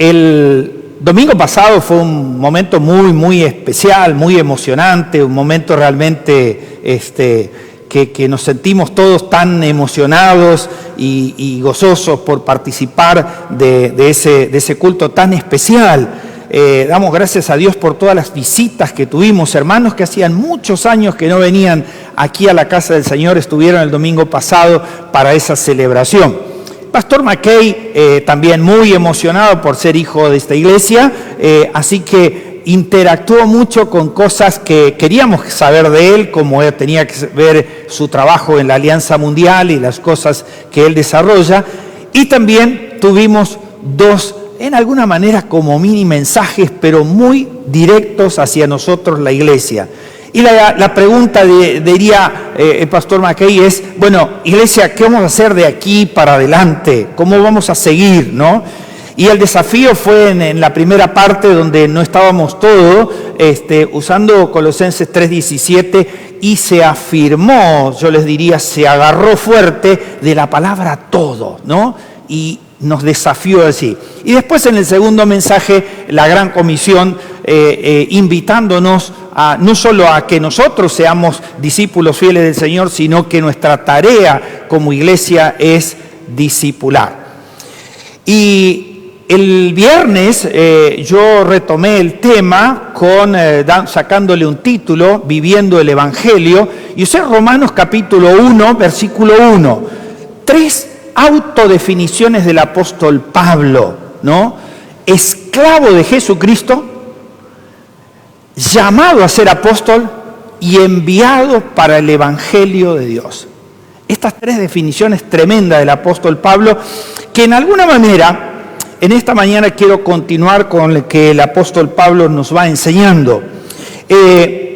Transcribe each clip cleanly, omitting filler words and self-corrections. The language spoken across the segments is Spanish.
El domingo pasado fue un momento muy especial, muy emocionante, un momento realmente que nos sentimos todos tan emocionados y gozosos por participar de ese culto tan especial. Damos gracias a Dios por todas las visitas que tuvimos, hermanos que hacían muchos años que no venían aquí a la casa del Señor, estuvieron el domingo pasado para esa celebración. Pastor Mackey también muy emocionado por ser hijo de esta iglesia, así que interactuó mucho con cosas que queríamos saber de él, como él tenía que ver su trabajo en la Alianza Mundial y las cosas que él desarrolla, y también tuvimos dos, en alguna manera como mini mensajes, pero muy directos hacia nosotros, la iglesia. Y la pregunta diría el pastor Mackey es, bueno, iglesia, ¿qué vamos a hacer de aquí para adelante? ¿Cómo vamos a seguir, no? Y el desafío fue en la primera parte donde no estábamos todos, usando Colosenses 3:17, y se afirmó, yo les diría, se agarró fuerte de la palabra todo, ¿no? Y nos desafió así. Y después en el segundo mensaje, la Gran Comisión, invitándonos no solo a que nosotros seamos discípulos fieles del Señor, sino que nuestra tarea como iglesia es discipular. Y el viernes yo retomé el tema sacándole un título, Viviendo el Evangelio, y usé Romanos capítulo 1, versículo 1. 3 autodefiniciones del apóstol Pablo, ¿no? Esclavo de Jesucristo, llamado a ser apóstol y enviado para el Evangelio de Dios. Estas 3 definiciones tremendas del apóstol Pablo, que en alguna manera, en esta mañana quiero continuar con lo que el apóstol Pablo nos va enseñando.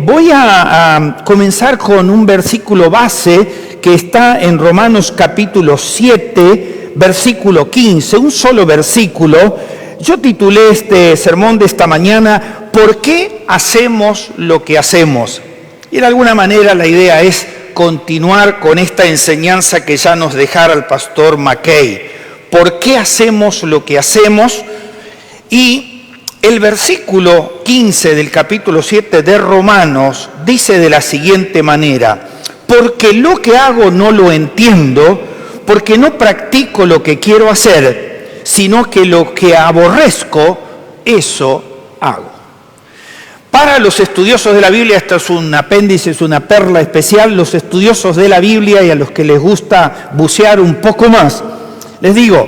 Voy a comenzar con un versículo base que está en Romanos capítulo 7, versículo 15, un solo versículo. Yo titulé este sermón de esta mañana, ¿por qué hacemos lo que hacemos? Y de alguna manera la idea es continuar con esta enseñanza que ya nos dejara el pastor Mackey. ¿Por qué hacemos lo que hacemos? Y el versículo 15 del capítulo 7 de Romanos dice de la siguiente manera: porque lo que hago no lo entiendo, porque no practico lo que quiero hacer, sino que lo que aborrezco, eso hago. Para los estudiosos de la Biblia, esto es un apéndice, es una perla especial, los estudiosos de la Biblia y a los que les gusta bucear un poco más, les digo,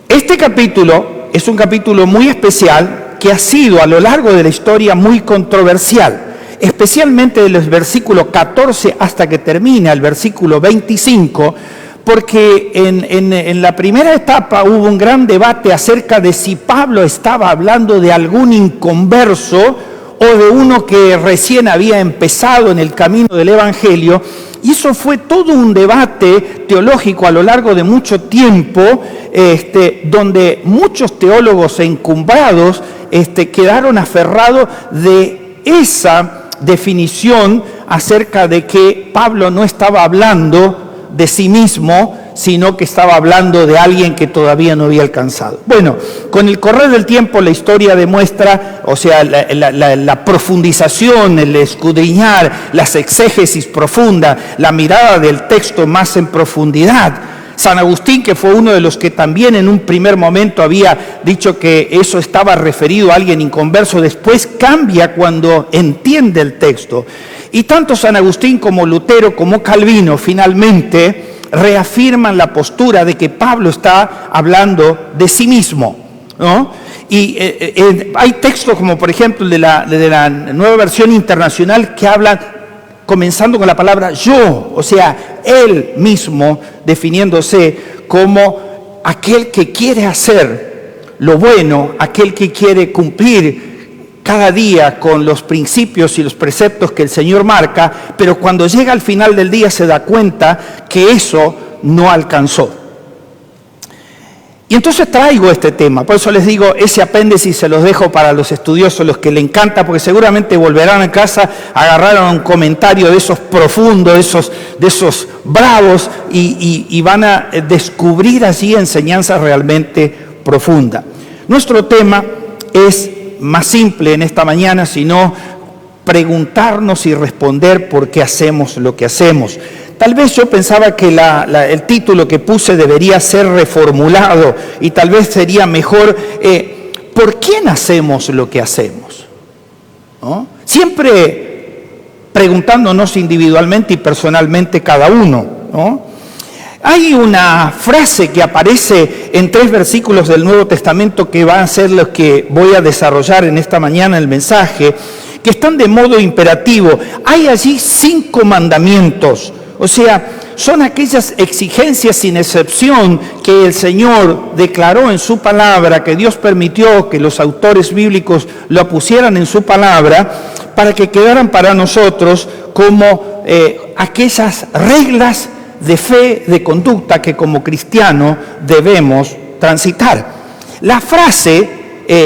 este capítulo es un capítulo muy especial que ha sido a lo largo de la historia muy controversial, especialmente de los versículos 14 hasta que termina el versículo 25, porque en la primera etapa hubo un gran debate acerca de si Pablo estaba hablando de algún inconverso o de uno que recién había empezado en el camino del Evangelio, y eso fue todo un debate teológico a lo largo de mucho tiempo, donde muchos teólogos encumbrados quedaron aferrados de esa definición acerca de que Pablo no estaba hablando de sí mismo, sino que estaba hablando de alguien que todavía no había alcanzado. Bueno, con el correr del tiempo la historia demuestra, o sea, la profundización, el escudriñar, las exégesis profundas, la mirada del texto más en profundidad. San Agustín, que fue uno de los que también en un primer momento había dicho que eso estaba referido a alguien inconverso, después cambia cuando entiende el texto. Y tanto San Agustín como Lutero como Calvino finalmente reafirman la postura de que Pablo está hablando de sí mismo, ¿no? Y hay textos como por ejemplo el de la Nueva Versión Internacional que hablan comenzando con la palabra yo, o sea, él mismo definiéndose como aquel que quiere hacer lo bueno, aquel que quiere cumplir cada día con los principios y los preceptos que el Señor marca, pero cuando llega al final del día se da cuenta que eso no alcanzó. Y entonces traigo este tema, por eso les digo, ese apéndice se los dejo para los estudiosos, los que le encanta, porque seguramente volverán a casa, agarraron un comentario de esos profundos, de esos bravos, y van a descubrir allí enseñanzas realmente profundas. Nuestro tema es más simple en esta mañana, sino preguntarnos y responder por qué hacemos lo que hacemos. Tal vez yo pensaba que el título que puse debería ser reformulado y tal vez sería mejor, ¿por quién hacemos lo que hacemos? ¿No? Siempre preguntándonos individualmente y personalmente cada uno, ¿no? Hay una frase que aparece en 3 versículos del Nuevo Testamento que van a ser los que voy a desarrollar en esta mañana el mensaje, que están de modo imperativo. Hay allí 5 mandamientos, o sea, son aquellas exigencias sin excepción que el Señor declaró en su palabra, que Dios permitió que los autores bíblicos lo pusieran en su palabra, para que quedaran para nosotros como aquellas reglas de fe, de conducta que como cristiano debemos transitar. La frase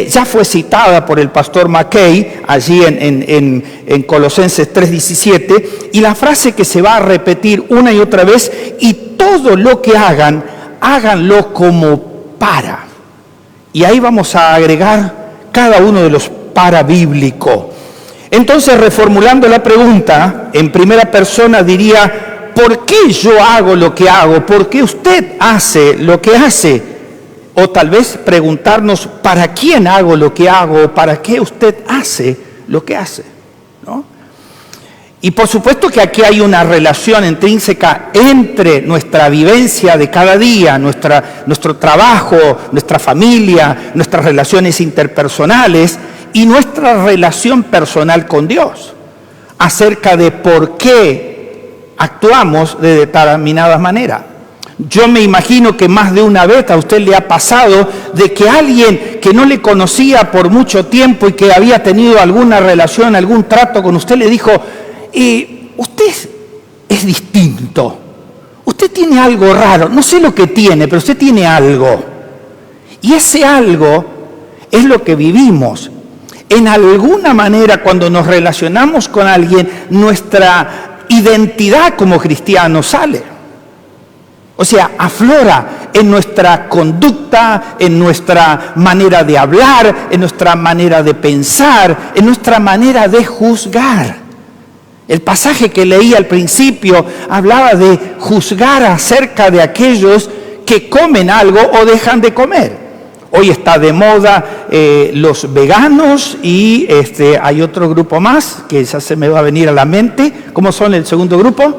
ya fue citada por el pastor Mackay allí en Colosenses 3:17, y la frase que se va a repetir una y otra vez: y todo lo que hagan, háganlo como para. Y ahí vamos a agregar cada uno de los para bíblico. Entonces, reformulando la pregunta, en primera persona diría: ¿por qué yo hago lo que hago? ¿Por qué usted hace lo que hace? O tal vez preguntarnos: ¿para quién hago lo que hago? ¿Para qué usted hace lo que hace? ¿No? Y por supuesto que aquí hay una relación intrínseca entre nuestra vivencia de cada día, nuestro trabajo, nuestra familia, nuestras relaciones interpersonales y nuestra relación personal con Dios, acerca de por qué actuamos de determinada manera. Yo me imagino que más de una vez a usted le ha pasado de que alguien que no le conocía por mucho tiempo y que había tenido alguna relación, algún trato con usted, le dijo: usted es distinto, usted tiene algo raro, no sé lo que tiene, pero usted tiene algo. Y ese algo es lo que vivimos. En alguna manera, cuando nos relacionamos con alguien, nuestra identidad como cristianos sale. O sea, aflora en nuestra conducta, en nuestra manera de hablar, en nuestra manera de pensar, en nuestra manera de juzgar. El pasaje que leí al principio hablaba de juzgar acerca de aquellos que comen algo o dejan de comer. Hoy está de moda los veganos y hay otro grupo más que ya se me va a venir a la mente. ¿Cómo son el segundo grupo?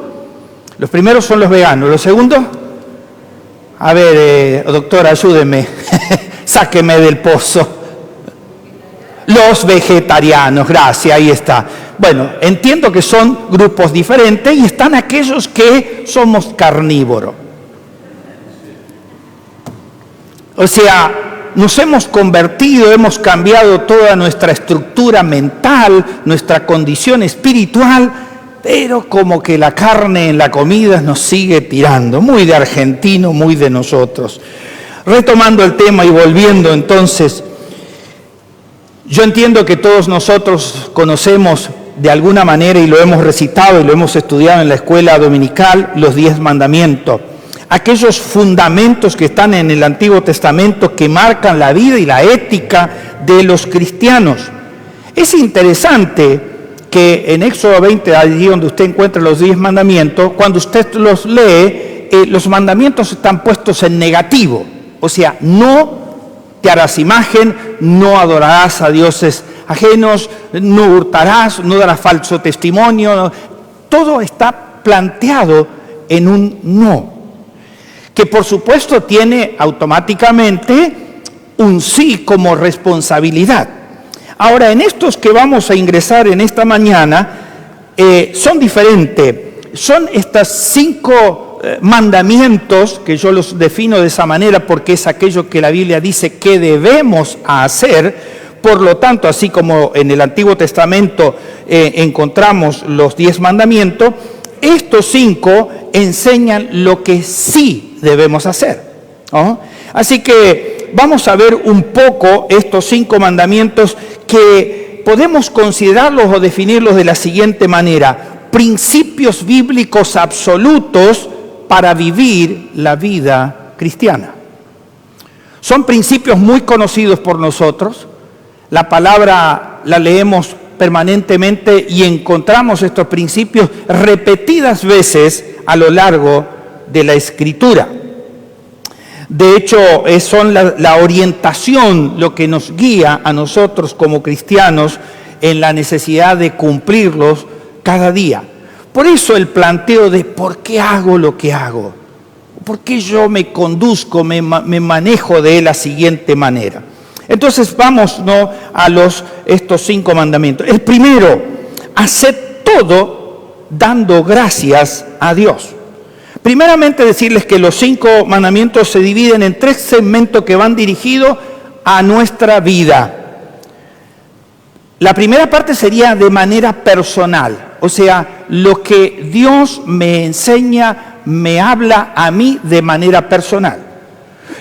Los primeros son los veganos. ¿Los segundos? A ver, doctor, ayúdeme. Sáqueme del pozo. Los vegetarianos, gracias, ahí está. Bueno, entiendo que son grupos diferentes y están aquellos que somos carnívoros. O sea, nos hemos convertido, hemos cambiado toda nuestra estructura mental, nuestra condición espiritual, pero como que la carne en la comida nos sigue tirando, muy de argentino, muy de nosotros. Retomando el tema y volviendo entonces, yo entiendo que todos nosotros conocemos de alguna manera, y lo hemos recitado y lo hemos estudiado en la escuela dominical, los 10 mandamientos. Aquellos fundamentos que están en el Antiguo Testamento que marcan la vida y la ética de los cristianos. Es interesante que en Éxodo 20, allí donde usted encuentra los 10 mandamientos, cuando usted los lee, los mandamientos están puestos en negativo. O sea, no te harás imagen, no adorarás a dioses ajenos, no hurtarás, no darás falso testimonio. Todo está planteado en un no, que por supuesto tiene automáticamente un sí como responsabilidad. Ahora, en estos que vamos a ingresar en esta mañana, son diferentes. Son estas 5 mandamientos, que yo los defino de esa manera porque es aquello que la Biblia dice que debemos hacer. Por lo tanto, así como en el Antiguo Testamento encontramos los 10 mandamientos, estos 5 enseñan lo que sí debemos hacer, ¿no? Así que vamos a ver un poco estos 5 mandamientos que podemos considerarlos o definirlos de la siguiente manera: principios bíblicos absolutos para vivir la vida cristiana. Son principios muy conocidos por nosotros. La palabra la leemos permanentemente y encontramos estos principios repetidas veces a lo largo de la Escritura. De hecho, son la orientación lo que nos guía a nosotros como cristianos en la necesidad de cumplirlos cada día. Por eso el planteo de ¿por qué hago lo que hago? ¿Por qué yo me conduzco, me manejo de la siguiente manera? Entonces vamos a estos 5 mandamientos. El primero, haced todo dando gracias a Dios. Primeramente decirles que los 5 mandamientos se dividen en 3 segmentos que van dirigidos a nuestra vida. La primera parte sería de manera personal, o sea, lo que Dios me enseña, me habla a mí de manera personal.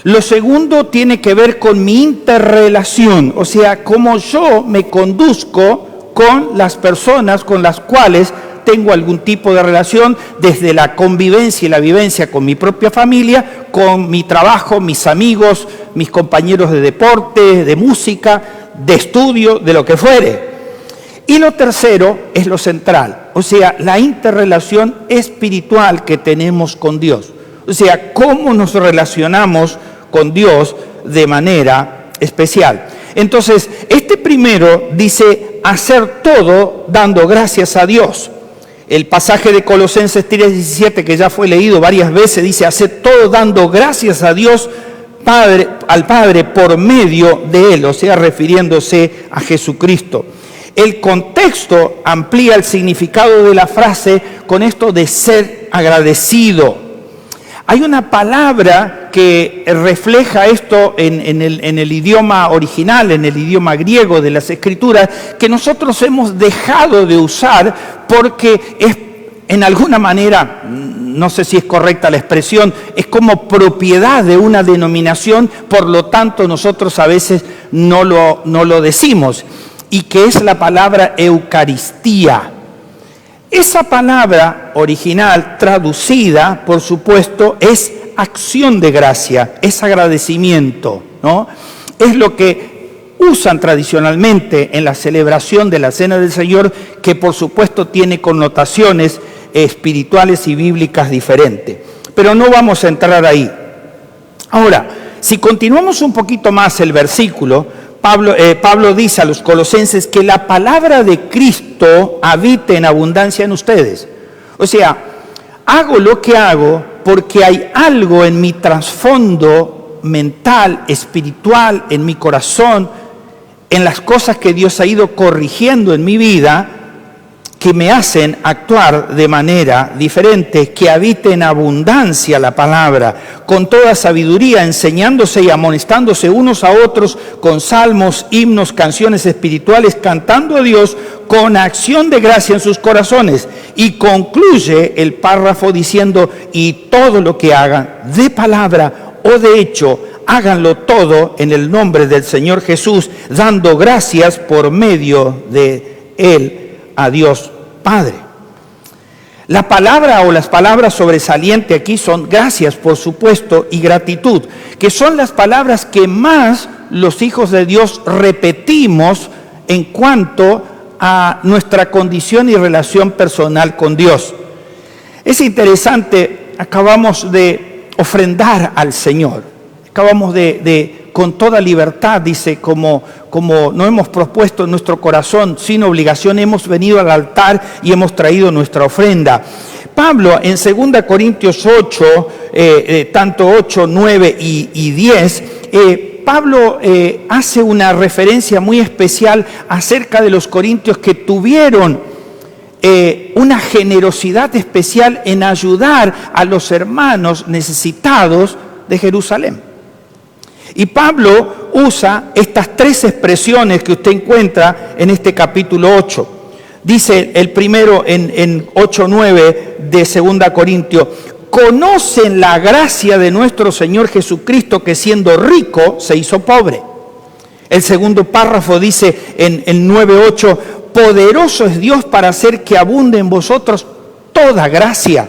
Lo segundo tiene que ver con mi interrelación, o sea, cómo yo me conduzco con las personas con las cuales tengo algún tipo de relación, desde la convivencia y la vivencia con mi propia familia, con mi trabajo, mis amigos, mis compañeros de deporte, de música, de estudio, de lo que fuere. Y lo tercero es lo central, o sea, la interrelación espiritual que tenemos con Dios. O sea, cómo nos relacionamos con Dios de manera especial. Entonces, este primero dice hacer todo dando gracias a Dios. El pasaje de Colosenses 3:17, que ya fue leído varias veces, dice hacer todo dando gracias a Dios al Padre por medio de Él, o sea, refiriéndose a Jesucristo. El contexto amplía el significado de la frase con esto de ser agradecido. Hay una palabra que refleja esto en el idioma original, en el idioma griego de las Escrituras, que nosotros hemos dejado de usar porque es, en alguna manera, no sé si es correcta la expresión, es como propiedad de una denominación, por lo tanto nosotros a veces no lo decimos, y que es la palabra Eucaristía. Esa palabra original, traducida, por supuesto, es acción de gracia, es agradecimiento, ¿no? Es lo que usan tradicionalmente en la celebración de la Cena del Señor, que por supuesto tiene connotaciones espirituales y bíblicas diferentes. Pero no vamos a entrar ahí. Ahora, si continuamos un poquito más el versículo, Pablo dice a los colosenses que la palabra de Cristo habite en abundancia en ustedes. O sea, hago lo que hago porque hay algo en mi trasfondo mental, espiritual, en mi corazón, en las cosas que Dios ha ido corrigiendo en mi vida, que me hacen actuar de manera diferente, que habite en abundancia la palabra, con toda sabiduría, enseñándose y amonestándose unos a otros con salmos, himnos, canciones espirituales, cantando a Dios con acción de gracia en sus corazones. Y concluye el párrafo diciendo, y todo lo que hagan, de palabra o de hecho, háganlo todo en el nombre del Señor Jesús, dando gracias por medio de Él a Dios Padre. La palabra o las palabras sobresalientes aquí son gracias, por supuesto, y gratitud, que son las palabras que más los hijos de Dios repetimos en cuanto a nuestra condición y relación personal con Dios. Es interesante, acabamos de ofrendar al Señor, acabamos con toda libertad, dice, como nos hemos propuesto en nuestro corazón, sin obligación, hemos venido al altar y hemos traído nuestra ofrenda. Pablo en 2 Corintios 8, tanto 8, 9 y 10, Pablo hace una referencia muy especial acerca de los corintios que tuvieron una generosidad especial en ayudar a los hermanos necesitados de Jerusalén. Y Pablo usa estas 3 expresiones que usted encuentra en este capítulo 8. Dice el primero en 8:9 de 2 Corintios, conocen la gracia de nuestro Señor Jesucristo, que siendo rico se hizo pobre. El segundo párrafo dice en 9:8, poderoso es Dios para hacer que abunde en vosotros toda gracia.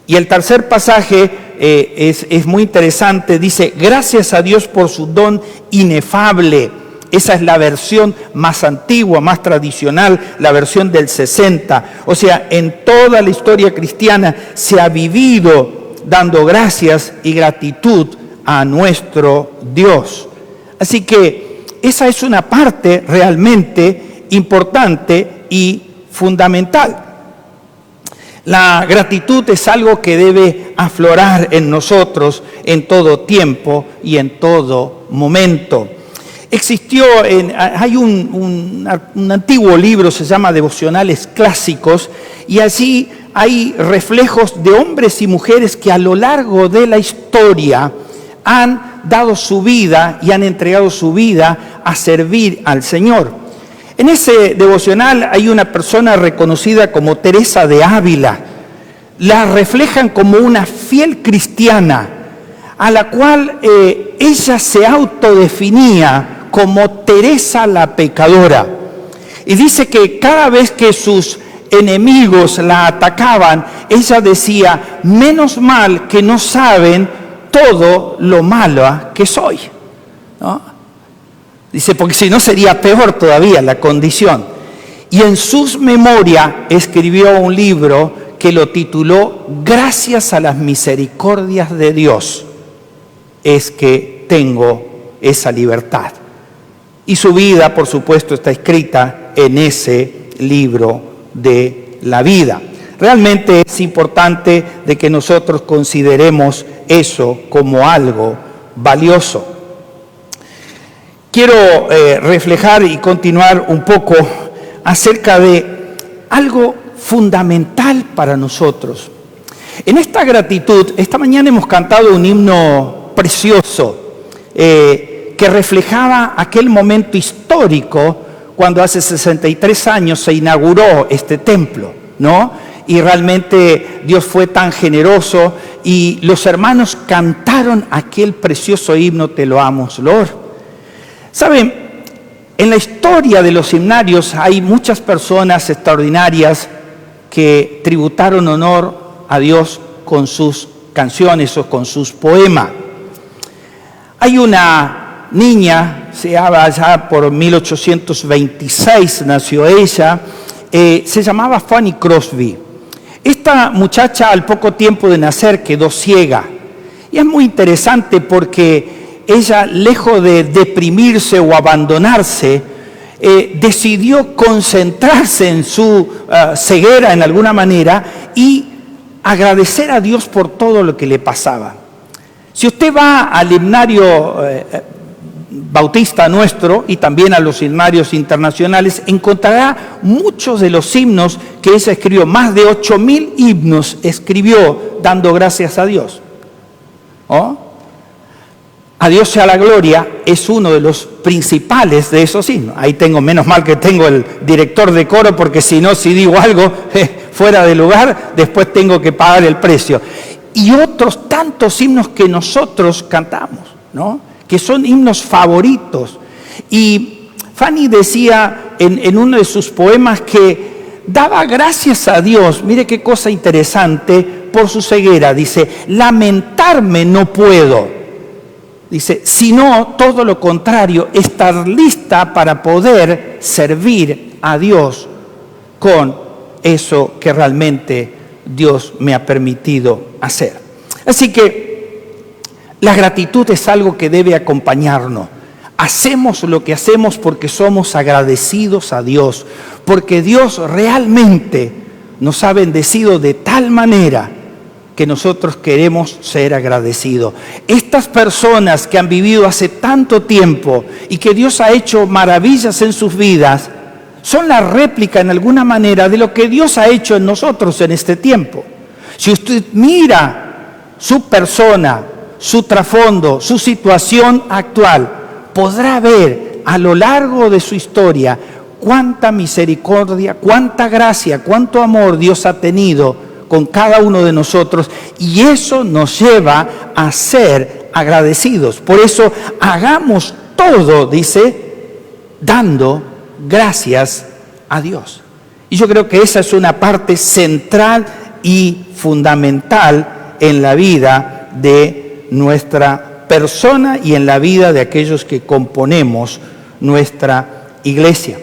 Y el tercer pasaje es muy interesante. Dice, gracias a Dios por su don inefable. Esa es la versión más antigua, más tradicional, la versión del 60. O sea, en toda la historia cristiana se ha vivido dando gracias y gratitud a nuestro Dios. Así que esa es una parte realmente importante y fundamental. La gratitud es algo que debe aflorar en nosotros en todo tiempo y en todo momento. Hay un antiguo libro, se llama Devocionales Clásicos, y allí hay reflejos de hombres y mujeres que a lo largo de la historia han dado su vida y han entregado su vida a servir al Señor. En ese devocional hay una persona reconocida como Teresa de Ávila. La reflejan como una fiel cristiana, a la cual ella se autodefinía como Teresa la pecadora. Y dice que cada vez que sus enemigos la atacaban, ella decía, menos mal que no saben todo lo mala que soy, ¿no? Dice, porque si no sería peor todavía la condición. Y en sus memorias escribió un libro que lo tituló Gracias a las misericordias de Dios es que tengo esa libertad. Y su vida, por supuesto, está escrita en ese libro de la vida. Realmente es importante de que nosotros consideremos eso como algo valioso. Quiero reflejar y continuar un poco acerca de algo fundamental para nosotros. En esta gratitud, esta mañana hemos cantado un himno precioso que reflejaba aquel momento histórico cuando hace 63 años se inauguró este templo, ¿no? Y realmente Dios fue tan generoso y los hermanos cantaron aquel precioso himno, Te lo amo, Lord. ¿Saben? En la historia de los himnarios hay muchas personas extraordinarias que tributaron honor a Dios con sus canciones o con sus poemas. Hay una niña, se llama ya por 1826 nació ella, se llamaba Fanny Crosby. Esta muchacha al poco tiempo de nacer quedó ciega. Y es muy interesante porque ella, lejos de deprimirse o abandonarse, decidió concentrarse en su ceguera en alguna manera y agradecer a Dios por todo lo que le pasaba. Si usted va al himnario bautista nuestro y también a los himnarios internacionales, encontrará muchos de los himnos que ella escribió. Más de 8.000 himnos escribió dando gracias a Dios. ¿Oh? A Dios sea la gloria es uno de los principales de esos himnos. Ahí tengo, menos mal que tengo el director de coro, porque si no, si digo algo fuera de lugar, después tengo que pagar el precio. Y otros tantos himnos que nosotros cantamos, ¿no? Que son himnos favoritos. Y Fanny decía en uno de sus poemas que daba gracias a Dios, mire qué cosa interesante, por su ceguera. Dice, lamentarme no puedo. Dice, sino todo lo contrario, estar lista para poder servir a Dios con eso que realmente Dios me ha permitido hacer. Así que la gratitud es algo que debe acompañarnos. Hacemos lo que hacemos porque somos agradecidos a Dios, porque Dios realmente nos ha bendecido de tal manera que nosotros queremos ser agradecidos. Estas personas que han vivido hace tanto tiempo y que Dios ha hecho maravillas en sus vidas, son la réplica en alguna manera de lo que Dios ha hecho en nosotros en este tiempo. Si usted mira su persona, su trasfondo, su situación actual, podrá ver a lo largo de su historia cuánta misericordia, cuánta gracia, cuánto amor Dios ha tenido con cada uno de nosotros, y eso nos lleva a ser agradecidos. Por eso hagamos todo, dice, dando gracias a Dios. Y yo creo que esa es una parte central y fundamental en la vida de nuestra persona y en la vida de aquellos que componemos nuestra iglesia.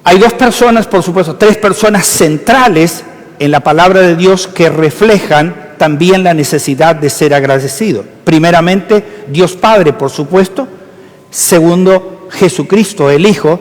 Hay dos personas, por supuesto, tres personas centrales en la palabra de Dios que reflejan también la necesidad de ser agradecido. Primeramente, Dios Padre, por supuesto. Segundo, Jesucristo, el Hijo.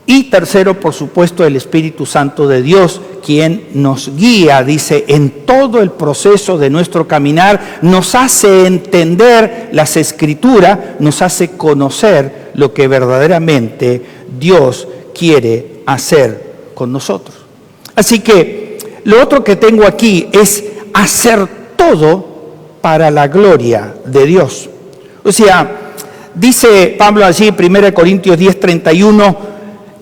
Y tercero, por supuesto, el Espíritu Santo de Dios, quien nos guía, dice, en todo el proceso de nuestro caminar, nos hace entender las Escrituras, nos hace conocer lo que verdaderamente Dios quiere hacer con nosotros. Así que lo otro que tengo aquí es hacer todo para la gloria de Dios. O sea, dice Pablo allí, 1 Corintios 10:31,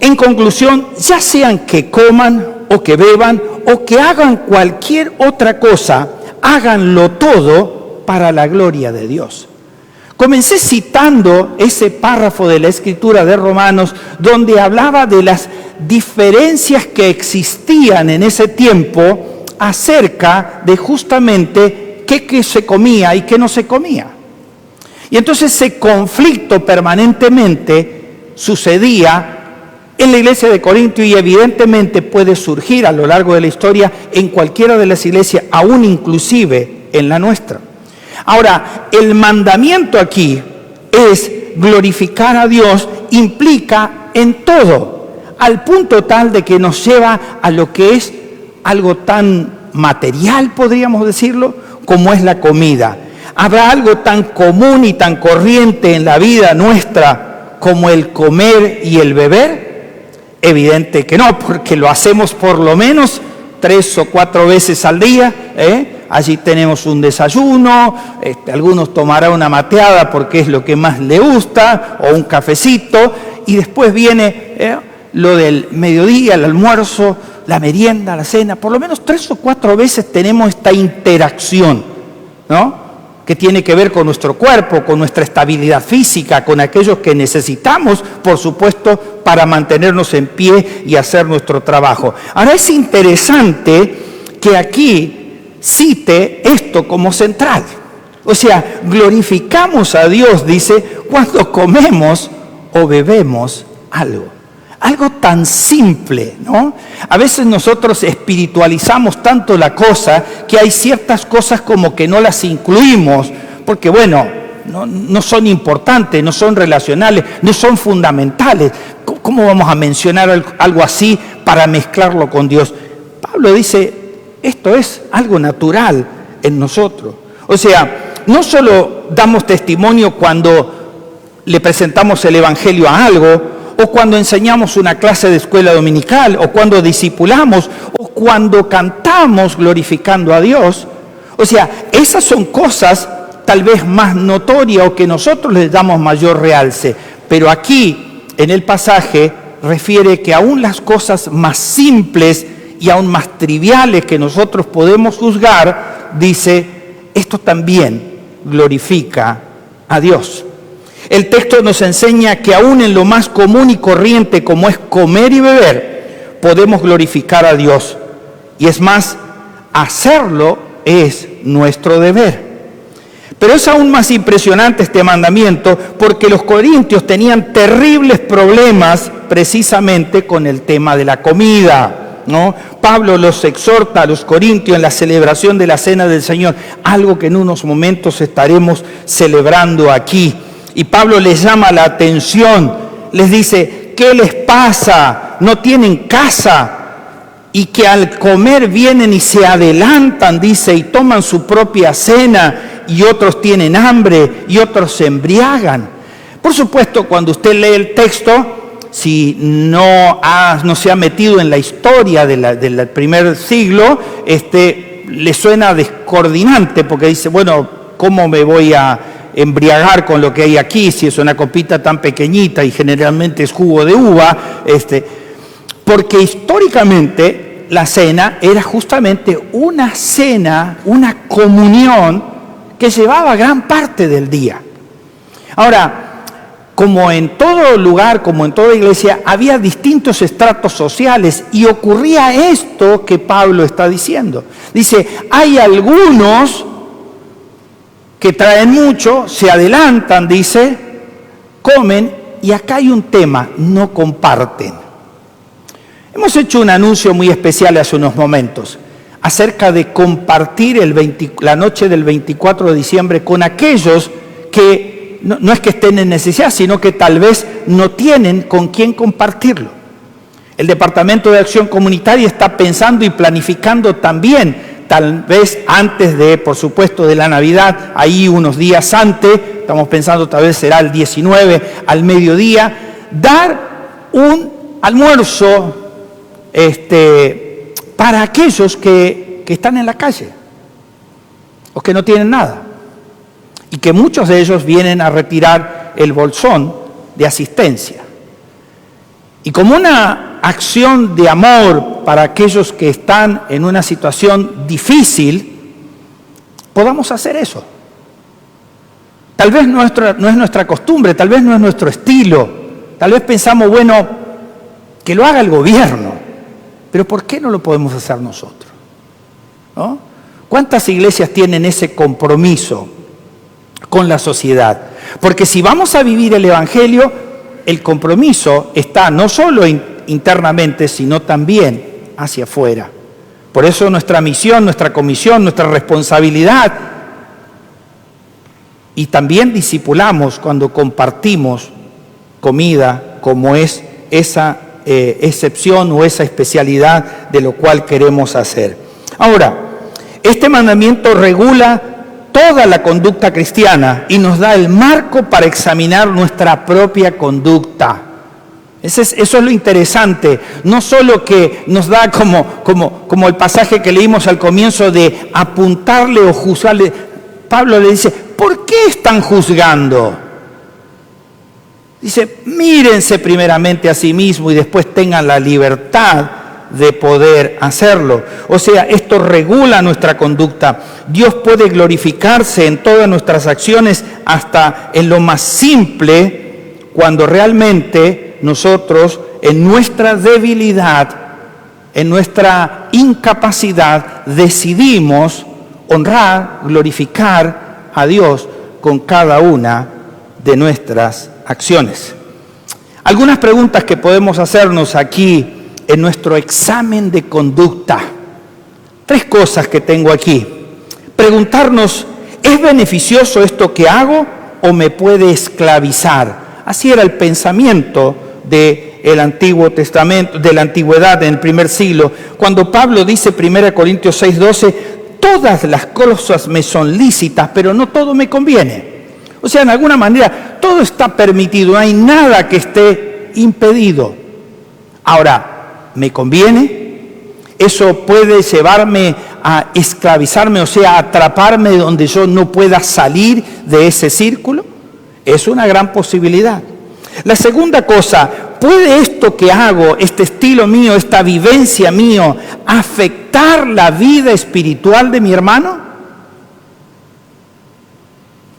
en conclusión, ya sean que coman o que beban o que hagan cualquier otra cosa, háganlo todo para la gloria de Dios. Comencé citando ese párrafo de la Escritura de Romanos donde hablaba de las diferencias que existían en ese tiempo acerca de justamente qué se comía y qué no se comía. Y entonces ese conflicto permanentemente sucedía en la iglesia de Corintio y evidentemente puede surgir a lo largo de la historia en cualquiera de las iglesias, aún inclusive en la nuestra. Ahora, el mandamiento aquí es glorificar a Dios, implica en todo, al punto tal de que nos lleva a lo que es algo tan material, podríamos decirlo, como es la comida. ¿Habrá algo tan común y tan corriente en la vida nuestra como el comer y el beber? Evidente que no, porque lo hacemos por lo menos 3 o 4 veces al día, Allí tenemos un desayuno, algunos tomarán una mateada porque es lo que más le gusta, o un cafecito, y después viene lo del mediodía, el almuerzo, la merienda, la cena. Por lo menos 3 o 4 veces tenemos esta interacción, ¿no?, que tiene que ver con nuestro cuerpo, con nuestra estabilidad física, con aquellos que necesitamos, por supuesto, para mantenernos en pie y hacer nuestro trabajo. Ahora es interesante que aquí cite esto como central. O sea, glorificamos a Dios, dice, cuando comemos o bebemos algo. Algo tan simple, ¿no? A veces nosotros espiritualizamos tanto la cosa que hay ciertas cosas como que no las incluimos, porque bueno, no son importantes, no son relacionales, no son fundamentales. ¿Cómo vamos a mencionar algo así para mezclarlo con Dios? Pablo dice, esto es algo natural en nosotros. O sea, no solo damos testimonio cuando le presentamos el Evangelio a algo, o cuando enseñamos una clase de escuela dominical, o cuando discipulamos, o cuando cantamos glorificando a Dios. O sea, esas son cosas tal vez más notorias o que nosotros les damos mayor realce. Pero aquí, en el pasaje, refiere que aún las cosas más simples y aún más triviales que nosotros podemos juzgar, dice, esto también glorifica a Dios. El texto nos enseña que aún en lo más común y corriente como es comer y beber, podemos glorificar a Dios. Y es más, hacerlo es nuestro deber. Pero es aún más impresionante este mandamiento porque los corintios tenían terribles problemas precisamente con el tema de la comida, ¿no? Pablo los exhorta a los corintios en la celebración de la Cena del Señor, algo que en unos momentos estaremos celebrando aquí. Y Pablo les llama la atención, les dice, ¿qué les pasa? ¿No tienen casa? Y que al comer vienen y se adelantan, dice, y toman su propia cena, y otros tienen hambre, y otros se embriagan. Por supuesto, cuando usted lee el texto, si no se ha metido en la historia del primer siglo, le suena descoordinante, porque dice, bueno, ¿cómo me voy a embriagar con lo que hay aquí, si es una copita tan pequeñita y generalmente es jugo de uva? Porque históricamente la cena era justamente una cena, una comunión que llevaba gran parte del día. Ahora, como en todo lugar, como en toda iglesia, había distintos estratos sociales y ocurría esto que Pablo está diciendo. Dice, hay algunos que traen mucho, se adelantan, dice, comen, y acá hay un tema, no comparten. Hemos hecho un anuncio muy especial hace unos momentos acerca de compartir la noche del 24 de diciembre con aquellos que no es que estén en necesidad, sino que tal vez no tienen con quién compartirlo. El Departamento de Acción Comunitaria está pensando y planificando también, tal vez antes de, por supuesto, de la Navidad, ahí unos días antes, estamos pensando tal vez será el 19 al mediodía, dar un almuerzo para aquellos que están en la calle o que no tienen nada. Y que muchos de ellos vienen a retirar el bolsón de asistencia. Y como una acción de amor para aquellos que están en una situación difícil, podamos hacer eso. Tal vez no es nuestra costumbre, tal vez no es nuestro estilo, tal vez pensamos, bueno, que lo haga el gobierno, pero ¿por qué no lo podemos hacer nosotros? ¿No? ¿Cuántas iglesias tienen ese compromiso con la sociedad? Porque si vamos a vivir el Evangelio, el compromiso está no solo internamente, sino también hacia afuera. Por eso nuestra misión, nuestra comisión, nuestra responsabilidad, y también discipulamos cuando compartimos comida, como es esa excepción o esa especialidad de lo cual queremos hacer. Ahora, este mandamiento regula toda la conducta cristiana y nos da el marco para examinar nuestra propia conducta. Eso es lo interesante, no solo que nos da como el pasaje que leímos al comienzo de apuntarle o juzgarle. Pablo le dice, ¿por qué están juzgando? Dice, mírense primeramente a sí mismos y después tengan la libertad de poder hacerlo. O sea, esto regula nuestra conducta. Dios puede glorificarse en todas nuestras acciones, hasta en lo más simple, cuando realmente nosotros, en nuestra debilidad, en nuestra incapacidad, decidimos honrar, glorificar a Dios con cada una de nuestras acciones. Algunas preguntas que podemos hacernos aquí en nuestro examen de conducta. 3 cosas que tengo aquí. Preguntarnos, ¿es beneficioso esto que hago o me puede esclavizar? Así era el pensamiento del Antiguo Testamento, de la antigüedad en el primer siglo. Cuando Pablo dice 1 Corintios 6:12, todas las cosas me son lícitas, pero no todo me conviene. O sea, en alguna manera, todo está permitido, no hay nada que esté impedido. Ahora, ¿me conviene? ¿Eso puede llevarme a esclavizarme, o sea, a atraparme donde yo no pueda salir de ese círculo? Es una gran posibilidad. La segunda cosa, ¿puede esto que hago, este estilo mío, esta vivencia mío, afectar la vida espiritual de mi hermano?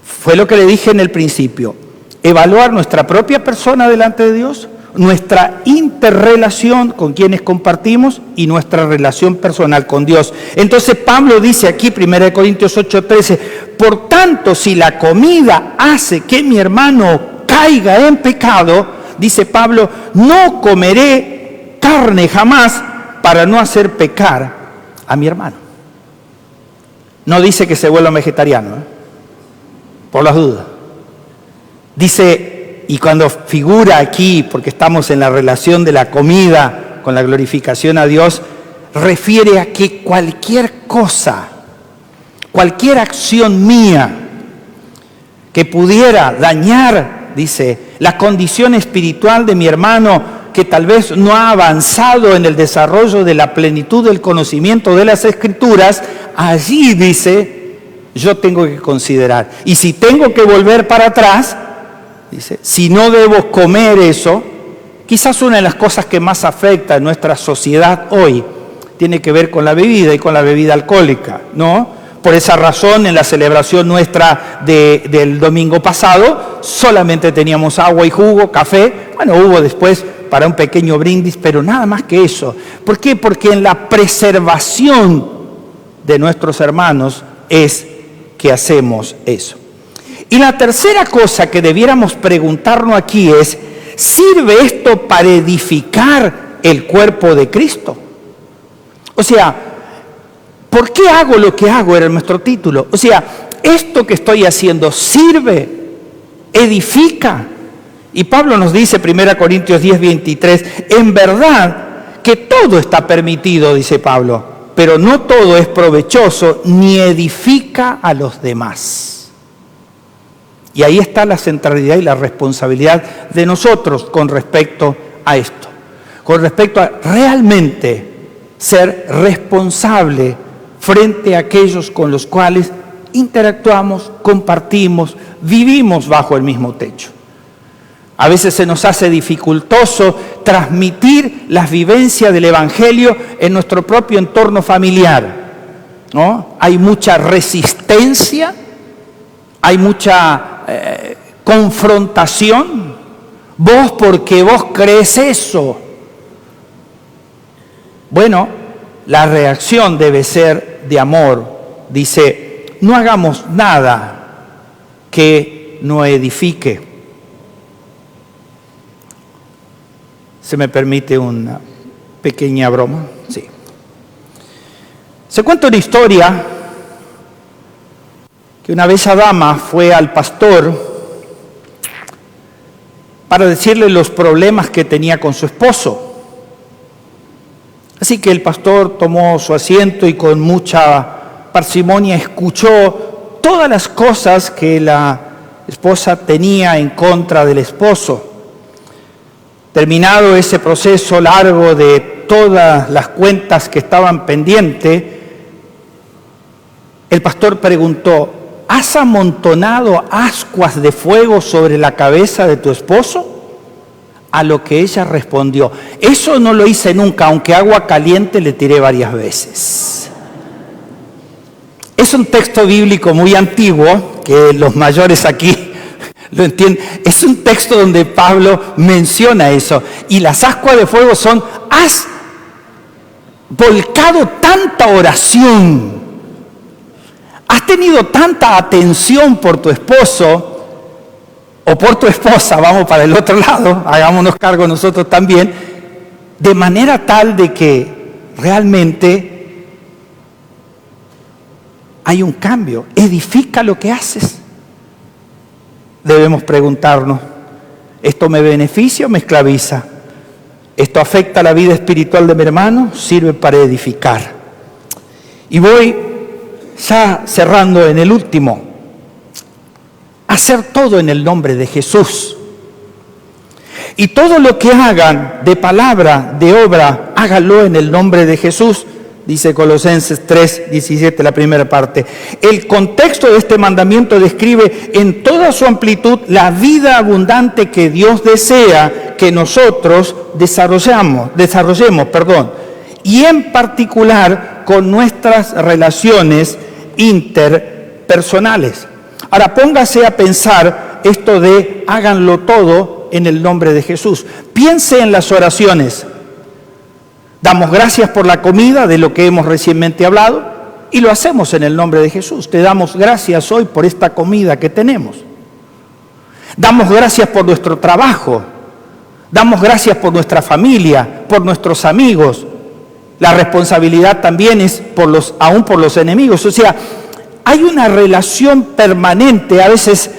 Fue lo que le dije en el principio. Evaluar nuestra propia persona delante de Dios, nuestra interrelación con quienes compartimos y nuestra relación personal con Dios. Entonces Pablo dice aquí, 1 Corintios 8:13, por tanto, si la comida hace que mi hermano caiga en pecado, dice Pablo, no comeré carne jamás para no hacer pecar a mi hermano. No dice que se vuelva vegetariano, por las dudas. Dice, y cuando figura aquí, porque estamos en la relación de la comida con la glorificación a Dios, refiere a que cualquier cosa, cualquier acción mía que pudiera dañar, dice, la condición espiritual de mi hermano, que tal vez no ha avanzado en el desarrollo de la plenitud del conocimiento de las Escrituras, allí dice, yo tengo que considerar. Y si tengo que volver para atrás, dice, si no debo comer eso, quizás una de las cosas que más afecta en nuestra sociedad hoy tiene que ver con la bebida y con la bebida alcohólica, ¿no? Por esa razón, en la celebración nuestra del domingo pasado, solamente teníamos agua y jugo, café. Bueno, hubo después para un pequeño brindis, pero nada más que eso. ¿Por qué? Porque en la preservación de nuestros hermanos es que hacemos eso. Y la tercera cosa que debiéramos preguntarnos aquí es, ¿sirve esto para edificar el cuerpo de Cristo? O sea, ¿por qué hago lo que hago? Era nuestro título. O sea, ¿esto que estoy haciendo sirve? ¿Edifica? Y Pablo nos dice, 1 Corintios 10:23, en verdad que todo está permitido, dice Pablo, pero no todo es provechoso ni edifica a los demás. Y ahí está la centralidad y la responsabilidad de nosotros con respecto a esto. Con respecto a realmente ser responsable frente a aquellos con los cuales interactuamos, compartimos, vivimos bajo el mismo techo. A veces se nos hace dificultoso transmitir las vivencias del Evangelio en nuestro propio entorno familiar, ¿no? Hay mucha resistencia, hay mucha confrontación. Vos porque vos crees eso. Bueno, la reacción debe ser de amor. Dice, no hagamos nada que no edifique. ¿Se me permite una pequeña broma? Sí. Se cuenta una historia que una bella dama fue al pastor para decirle los problemas que tenía con su esposo. Así que el pastor tomó su asiento y con mucha parsimonia escuchó todas las cosas que la esposa tenía en contra del esposo. Terminado ese proceso largo de todas las cuentas que estaban pendientes, el pastor preguntó, ¿has amontonado ascuas de fuego sobre la cabeza de tu esposo? A lo que ella respondió, eso no lo hice nunca, aunque agua caliente le tiré varias veces. Es un texto bíblico muy antiguo, que los mayores aquí lo entienden. Es un texto donde Pablo menciona eso. Y las ascuas de fuego son, has volcado tanta oración, has tenido tanta atención por tu esposo o por tu esposa, vamos para el otro lado, hagámonos cargo nosotros también, de manera tal de que realmente hay un cambio. Edifica lo que haces. Debemos preguntarnos, ¿esto me beneficia o me esclaviza? ¿Esto afecta la vida espiritual de mi hermano? ¿Sirve para edificar? Y voy ya cerrando en el último. Hacer todo en el nombre de Jesús. Y todo lo que hagan de palabra, de obra, háganlo en el nombre de Jesús. Dice Colosenses 3:17, la primera parte. El contexto de este mandamiento describe en toda su amplitud la vida abundante que Dios desea que nosotros desarrollemos, y en particular con nuestras relaciones interpersonales. Ahora póngase a pensar esto de háganlo todo en el nombre de Jesús. Piense en las oraciones. Damos gracias por la comida, de lo que hemos recientemente hablado, y lo hacemos en el nombre de Jesús. Te damos gracias hoy por esta comida que tenemos. Damos gracias por nuestro trabajo. Damos gracias por nuestra familia, por nuestros amigos. La responsabilidad también es aún por los enemigos. O sea, hay una relación permanente. A veces,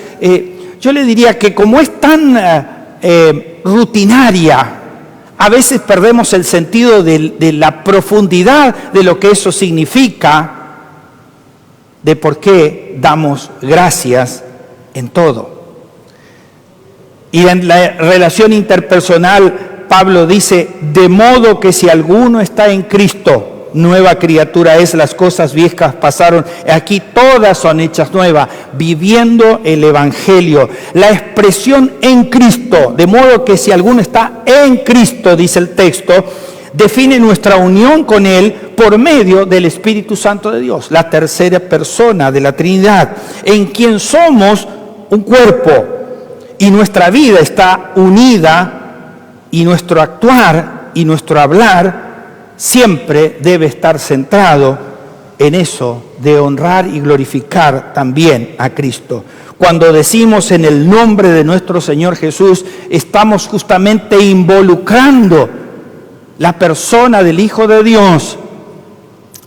yo le diría que como es tan rutinaria, a veces perdemos el sentido de la profundidad de lo que eso significa, de por qué damos gracias en todo. Y en la relación interpersonal, Pablo dice, de modo que si alguno está en Cristo, nueva criatura es, las cosas viejas pasaron, aquí todas son hechas nuevas, viviendo el Evangelio. La expresión en Cristo, de modo que si alguno está en Cristo, dice el texto, define nuestra unión con Él por medio del Espíritu Santo de Dios, la tercera persona de la Trinidad, en quien somos un cuerpo y nuestra vida está unida y nuestro actuar y nuestro hablar siempre debe estar centrado en eso de honrar y glorificar también a Cristo. Cuando decimos en el nombre de nuestro Señor Jesús, estamos justamente involucrando la persona del Hijo de Dios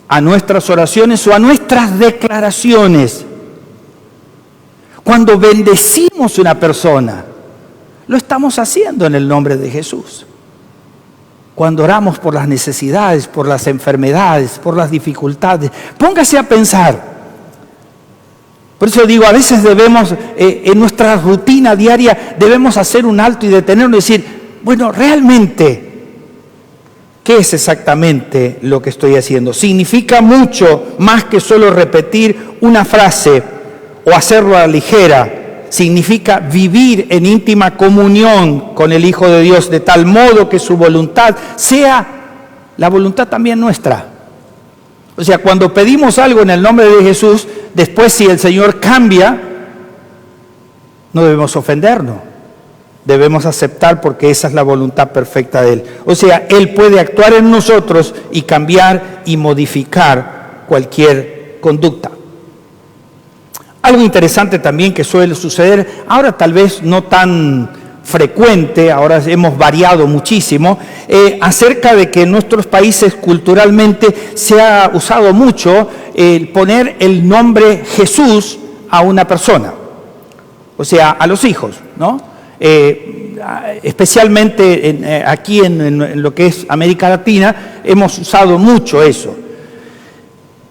a nuestras oraciones o a nuestras declaraciones. Cuando bendecimos a una persona, lo estamos haciendo en el nombre de Jesús. Cuando oramos por las necesidades, por las enfermedades, por las dificultades, póngase a pensar. Por eso digo, a veces debemos, en nuestra rutina diaria, debemos hacer un alto y detenernos y decir, bueno, realmente, ¿qué es exactamente lo que estoy haciendo? Significa mucho más que solo repetir una frase o hacerlo a la ligera. Significa vivir en íntima comunión con el Hijo de Dios, de tal modo que su voluntad sea la voluntad también nuestra. O sea, cuando pedimos algo en el nombre de Jesús, después si el Señor cambia, no debemos ofendernos. Debemos aceptar porque esa es la voluntad perfecta de Él. O sea, Él puede actuar en nosotros y cambiar y modificar cualquier conducta. Algo interesante también que suele suceder, ahora tal vez no tan frecuente, ahora hemos variado muchísimo, acerca de que en nuestros países culturalmente se ha usado mucho poner el nombre Jesús a una persona, o sea, a los hijos, ¿no? Especialmente aquí en lo que es América Latina, hemos usado mucho eso.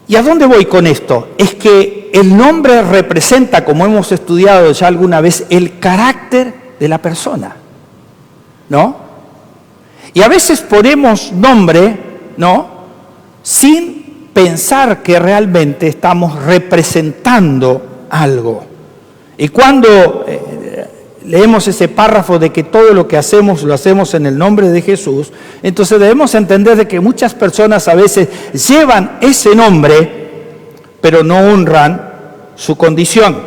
¿Y a dónde voy con esto? Es que el nombre representa, como hemos estudiado ya alguna vez, el carácter de la persona, ¿no? Y a veces ponemos nombre, ¿no?, sin pensar que realmente estamos representando algo. Y cuando leemos ese párrafo de que todo lo que hacemos lo hacemos en el nombre de Jesús, entonces debemos entender de que muchas personas a veces llevan ese nombre, pero no honran su condición.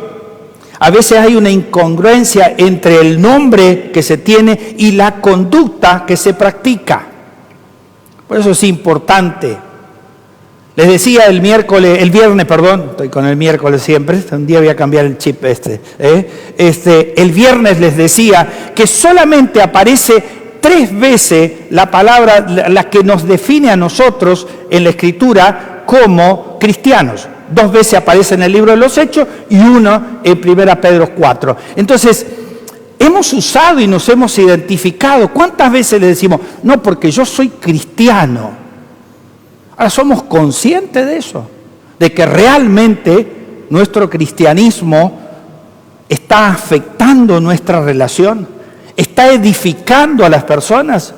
A veces hay una incongruencia entre el nombre que se tiene y la conducta que se practica. Por eso es importante. Les decía el viernes, estoy con el miércoles siempre, un día voy a cambiar el chip el viernes les decía que solamente aparece 3 veces la palabra, la que nos define a nosotros en la Escritura como cristianos. 2 veces aparece en el libro de los Hechos y 1 en 1 Pedro 4. Entonces, hemos usado y nos hemos identificado. ¿Cuántas veces le decimos, no, porque yo soy cristiano? Ahora, ¿somos conscientes de eso? De que realmente nuestro cristianismo está afectando nuestra relación, está edificando a las personas,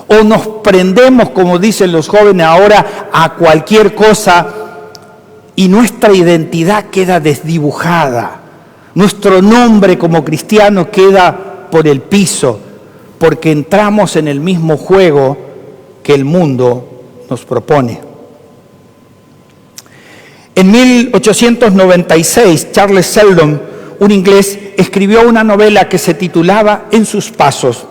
o nos prendemos, como dicen los jóvenes ahora, a cualquier cosa y nuestra identidad queda desdibujada, nuestro nombre como cristiano queda por el piso, porque entramos en el mismo juego que el mundo nos propone. En 1896, Charles Sheldon, un inglés, escribió una novela que se titulaba En sus pasos.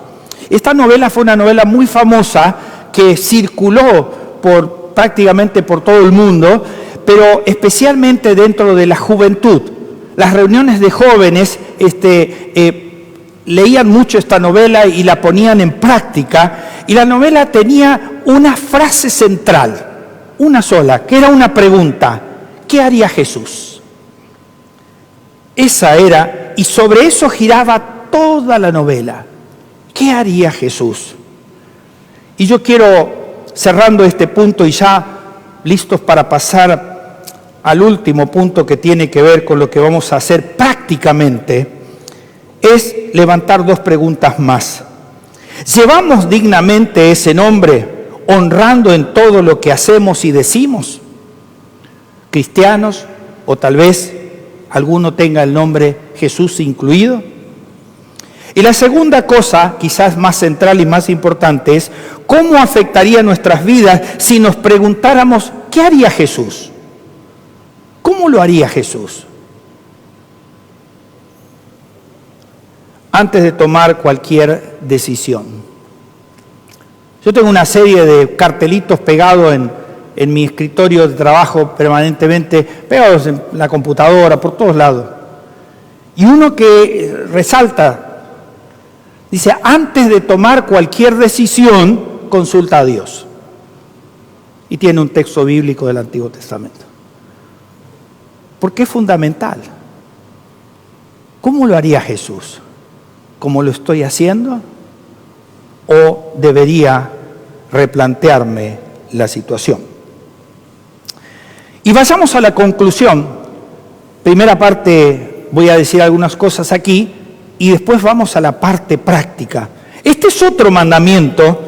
Esta novela fue una novela muy famosa que circuló prácticamente por todo el mundo, pero especialmente dentro de la juventud. Las reuniones de jóvenes leían mucho esta novela y la ponían en práctica, y la novela tenía una frase central, una sola, que era una pregunta: ¿qué haría Jesús? Esa era, y sobre eso giraba toda la novela. ¿Qué haría Jesús? Y yo quiero, cerrando este punto y ya listos para pasar al último punto que tiene que ver con lo que vamos a hacer prácticamente, es levantar 2 preguntas más. ¿Llevamos dignamente ese nombre, honrando en todo lo que hacemos y decimos? Cristianos, o tal vez alguno tenga el nombre Jesús incluido. Y la segunda cosa, quizás más central y más importante, es cómo afectaría nuestras vidas si nos preguntáramos, ¿qué haría Jesús? ¿Cómo lo haría Jesús? Antes de tomar cualquier decisión. Yo tengo una serie de cartelitos pegados en mi escritorio de trabajo permanentemente, pegados en la computadora, por todos lados. Y uno que resalta, dice, antes de tomar cualquier decisión, consulta a Dios. Y tiene un texto bíblico del Antiguo Testamento. Porque es fundamental. ¿Cómo lo haría Jesús? ¿Cómo lo estoy haciendo? ¿O debería replantearme la situación? Y vayamos a la conclusión. Primera parte, voy a decir algunas cosas aquí, y después vamos a la parte práctica. Este es otro mandamiento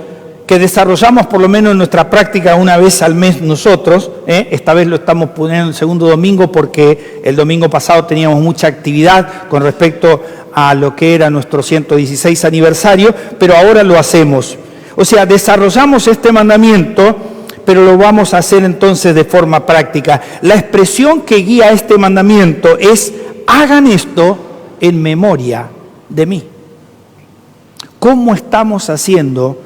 que desarrollamos por lo menos en nuestra práctica una vez al mes nosotros. Esta vez lo estamos poniendo el segundo domingo porque el domingo pasado teníamos mucha actividad con respecto a lo que era nuestro 116 aniversario, pero ahora lo hacemos. O sea, desarrollamos este mandamiento, pero lo vamos a hacer entonces de forma práctica. La expresión que guía este mandamiento es, hagan esto en memoria de mí. ¿Cómo estamos haciendo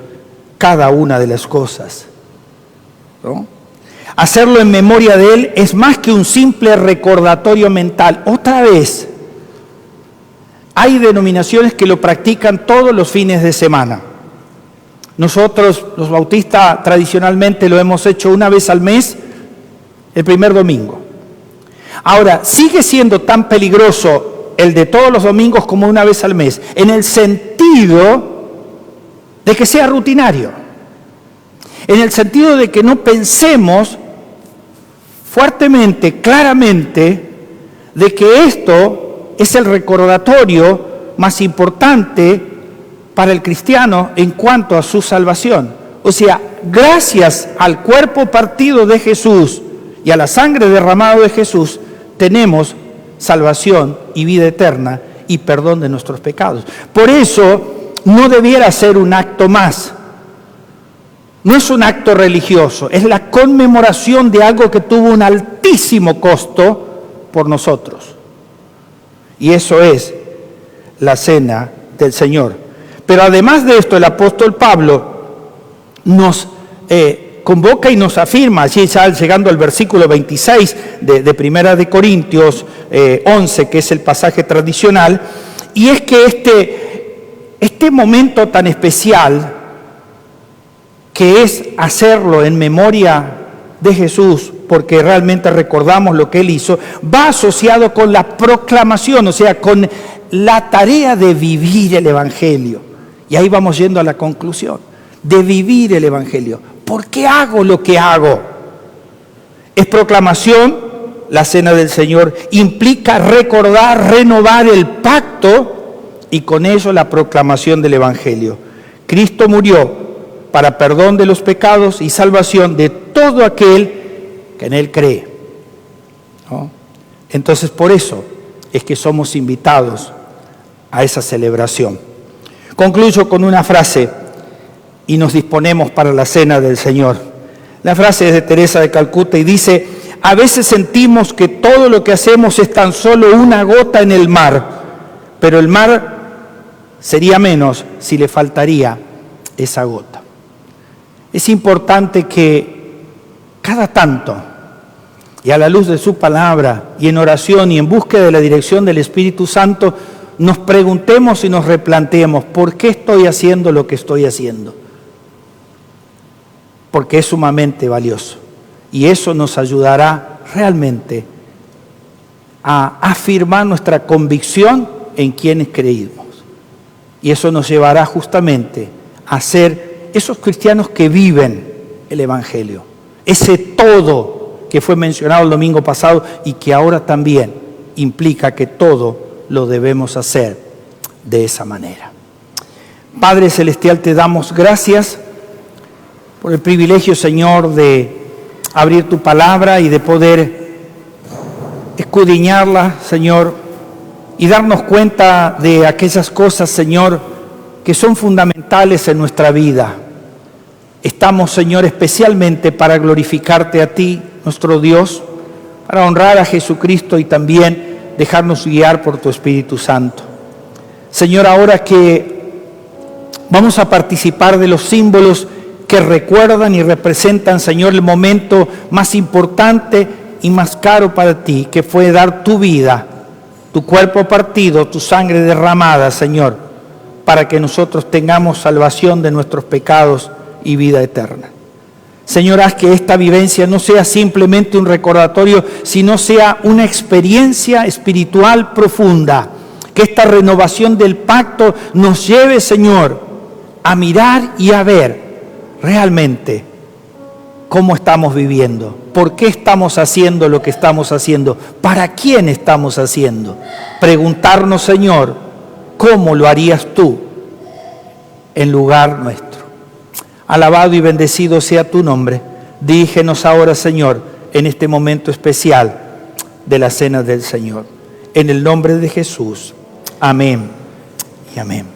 cada una de las cosas? ¿No? Hacerlo en memoria de Él es más que un simple recordatorio mental. Otra vez, hay denominaciones que lo practican todos los fines de semana. Nosotros, los bautistas, tradicionalmente lo hemos hecho una vez al mes, el primer domingo. Ahora, sigue siendo tan peligroso el de todos los domingos como una vez al mes, en el sentido de que sea rutinario, en el sentido de que no pensemos fuertemente, claramente, de que esto es el recordatorio más importante para el cristiano en cuanto a su salvación. O sea, gracias al cuerpo partido de Jesús y a la sangre derramada de Jesús, tenemos salvación y vida eterna y perdón de nuestros pecados. Por eso no debiera ser un acto más. No es un acto religioso, es la conmemoración de algo que tuvo un altísimo costo por nosotros. Y eso es la cena del Señor. Pero además de esto, el apóstol Pablo nos convoca y nos afirma, allí ya llegando al versículo 26 de Primera de Corintios 11, que es el pasaje tradicional, y es que este momento tan especial, que es hacerlo en memoria de Jesús, porque realmente recordamos lo que Él hizo, va asociado con la proclamación, o sea, con la tarea de vivir el Evangelio. Y ahí vamos yendo a la conclusión, de vivir el Evangelio. ¿Por qué hago lo que hago? Es proclamación, la cena del Señor, implica recordar, renovar el pacto y con ello la proclamación del Evangelio. Cristo murió para perdón de los pecados y salvación de todo aquel que en Él cree, ¿no? Entonces, por eso es que somos invitados a esa celebración. Concluyo con una frase y nos disponemos para la cena del Señor. La frase es de Teresa de Calcuta y dice: a veces sentimos que todo lo que hacemos es tan solo una gota en el mar, pero el mar sería menos si le faltaría esa gota. Es importante que cada tanto, y a la luz de su palabra, y en oración y en búsqueda de la dirección del Espíritu Santo, nos preguntemos y nos replanteemos, ¿por qué estoy haciendo lo que estoy haciendo? Porque es sumamente valioso. Y eso nos ayudará realmente a afirmar nuestra convicción en quienes creímos. Y eso nos llevará justamente a ser esos cristianos que viven el Evangelio. Ese todo que fue mencionado el domingo pasado y que ahora también implica que todo lo debemos hacer de esa manera. Padre Celestial, te damos gracias por el privilegio, Señor, de abrir tu palabra y de poder escudriñarla, Señor, y darnos cuenta de aquellas cosas, Señor, que son fundamentales en nuestra vida. Estamos, Señor, especialmente para glorificarte a ti, nuestro Dios, para honrar a Jesucristo y también dejarnos guiar por tu Espíritu Santo. Señor, ahora que vamos a participar de los símbolos que recuerdan y representan, Señor, el momento más importante y más caro para ti, que fue dar tu vida, tu cuerpo partido, tu sangre derramada, Señor, para que nosotros tengamos salvación de nuestros pecados y vida eterna. Señor, haz que esta vivencia no sea simplemente un recordatorio, sino sea una experiencia espiritual profunda. Que esta renovación del pacto nos lleve, Señor, a mirar y a ver realmente cómo estamos viviendo, por qué estamos haciendo lo que estamos haciendo, para quién estamos haciendo. Preguntarnos, Señor, ¿cómo lo harías tú en lugar nuestro? Alabado y bendecido sea tu nombre. Dirígenos ahora, Señor, en este momento especial de la cena del Señor. En el nombre de Jesús. Amén y amén.